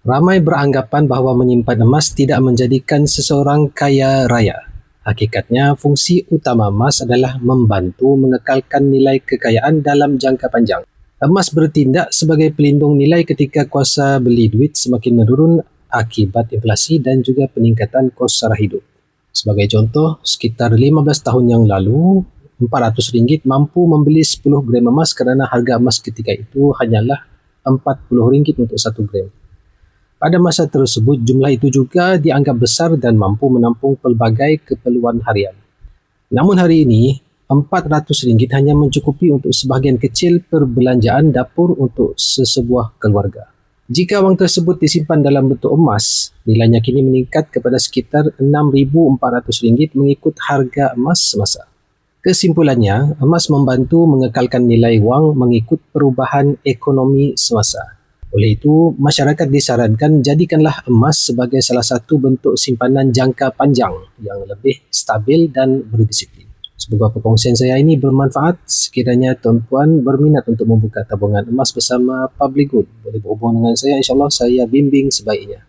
Ramai beranggapan bahawa menyimpan emas tidak menjadikan seseorang kaya raya. Hakikatnya, fungsi utama emas adalah membantu mengekalkan nilai kekayaan dalam jangka panjang. Emas bertindak sebagai pelindung nilai ketika kuasa beli duit semakin menurun akibat inflasi dan juga peningkatan kos sara hidup. Sebagai contoh, sekitar 15 tahun yang lalu, RM400 mampu membeli 10 gram emas kerana harga emas ketika itu hanyalah RM40 untuk 1 gram. Pada masa tersebut, jumlah itu juga dianggap besar dan mampu menampung pelbagai keperluan harian. Namun hari ini, RM400 hanya mencukupi untuk sebahagian kecil perbelanjaan dapur untuk sesebuah keluarga. Jika wang tersebut disimpan dalam bentuk emas, nilainya kini meningkat kepada sekitar RM6,400 mengikut harga emas semasa. Kesimpulannya, emas membantu mengekalkan nilai wang mengikut perubahan ekonomi semasa. Oleh itu, masyarakat disarankan jadikanlah emas sebagai salah satu bentuk simpanan jangka panjang yang lebih stabil dan berdisiplin. Semoga perkongsian saya ini bermanfaat. Sekiranya tuan-puan berminat untuk membuka tabungan emas bersama Public Good, boleh berhubung dengan saya. InsyaAllah saya bimbing sebaiknya.